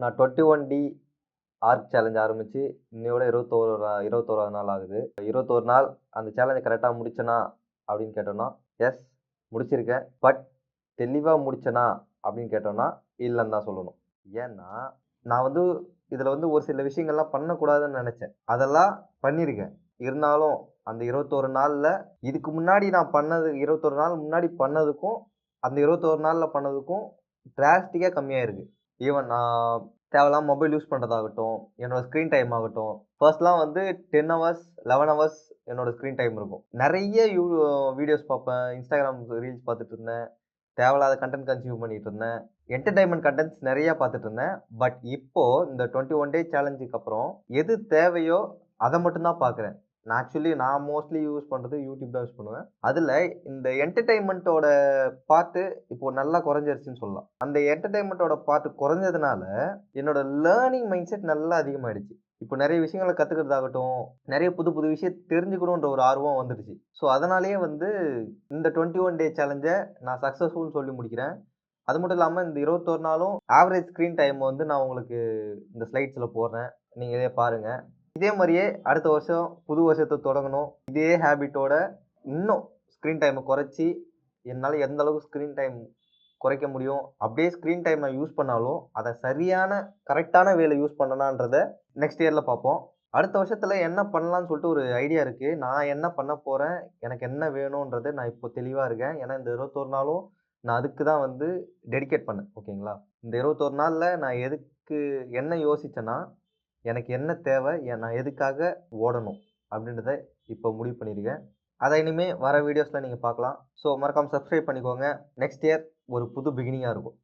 நான் 21D arc challenge ஆரம்பிச்சு இன்னையோட 21வது நாள் ஆகுது. 21 நாள் அந்த சேலஞ்ச கரெக்ட்டா முடிச்சேனா அப்படின்னு கேட்டோம்னா, எஸ் முடிச்சிருக்கேன். பட் தெளிவா முடிச்சேனா அப்படின்னு கேட்டோம்னா, இல்லன்னு தான் சொல்லணும். ஏன்னா, நான் வந்து இதுல வந்து ஒரு சில விஷயங்கள்லாம் பண்ணக்கூடாதுன்னு நெனச்சேன். அதெல்லாம் பண்ணியிருக்கேன். இருந்தாலும் அந்த 21 நாள்ல இதுக்கு முன்னாடி நான் பண்ணது 21 நாள் முன்னாடி பண்ணதுக்கும், அந்த 21 நாள்ல பண்ணதுக்கும் டிராஸ்டிக்கா கம்மியா இருக்கு. ஈவன் நான் தேவையில்லாம மொபைல் யூஸ் பண்றதாகட்டும், என்னோட ஸ்க்ரீன் டைம் ஆகட்டும். ஃபர்ஸ்ட்லாம் வந்து 10 ஹவர்ஸ், 11 ஹவர்ஸ் என்னோட ஸ்க்ரீன் டைம் இருக்கும். நெறைய வீடியோஸ் பார்ப்பேன். Instagram ரீல்ஸ் பார்த்துட்டு இருந்தேன். தேவையில்லாத கன்டென்ட் கன்சியூம் பண்ணிட்டு இருந்தேன். என்டர்டெயின்மென்ட் கன்டென்ட்ஸ் நெறைய பார்த்துட்டு இருந்தேன். பட் இப்போ இந்த 21 டே சேலஞ்சுக்கு அப்புறம் எது தேவையோ அத மட்டும் தான் பார்க்குறேன். நான் மோஸ்ட்லி யூஸ் பண்றது YouTube தான் யூஸ் பண்ணுவேன். அதுல இந்த என்டர்டெயின்மென்ட்டோட பார்ட் இப்போ நல்லா குறைஞ்சிருச்சுன்னு சொல்லலாம். அந்த என்டர்டெயின்மென்ட்டோட பார்ட் குறைஞ்சதுனால, என்னோட லேர்னிங் மைண்ட் செட் நல்லா அதிகமாயிடுச்சு. இப்போ நெறைய விஷயங்கள கத்துக்கிறதாகட்டும், நெறைய புது புது விஷயம் தெரிஞ்சுக்கணுன்ற ஒரு ஆர்வம் வந்துடுச்சு. ஸோ அதனாலேயே வந்து இந்த 21 டே சேலஞ்ச நான் சக்சஸ்ஃபுல்னு சொல்லி முடிக்கிறேன். அது மட்டும் இல்லாம இந்த 21 நாளும் ஆவரேஜ் ஸ்க்ரீன் டைம் வந்து நான் உங்களுக்கு இந்த ஸ்லைட்ஸ்ல போடுறேன். நீங்க இத பாருங்க. இதே மாரியே அடுத்த வருஷம் புது வருஷத்த தொடங்கணும். இதே ஹேபிட்டோட இன்னும் ஸ்க்ரீன் டைம குறைச்சு, என்னால எந்த அளவுக்கு ஸ்க்ரீன் டைம் குறைக்க முடியும். அப்படியே ஸ்க்ரீன் டைம் நான் யூஸ் பண்ணாலும், அத சரியான கரெக்ட்டான வேல யூஸ் பண்ணனான்றத நெக்ஸ்ட் இயர்ல பார்ப்போம். அடுத்த வருஷத்துல என்ன பண்ணலான்னு சொல்லிட்டு ஒரு ஐடியா இருக்கு. நான் என்ன பண்ண போறேன்? எனக்கு என்ன வேணும்ன்றது நான் இப்போ தெளிவா இருக்கேன். ஏன்னா இந்த 21 நாளும் நான் அதுக்கு தான் வந்து டெடிகேட் பண்ணேன். ஓகேங்களா? இந்த 21 நாள்ல நான் என்ன யோசிச்சேன்னா, எனக்கு என்ன தேவை? நான் எதுக்காக ஓடணும்? அப்படின்றத இப்போ முடிவு பண்ணியிருக்கேன். அத இனிமே வர வீடியோஸ்ல நீங்க பார்க்கலாம். ஸோ மறக்காம சப்ஸ்கிரைப் பண்ணிக்கோங்க. நெக்ஸ்ட் இயர் ஒரு புது பிகினிங்கா இருக்கும்.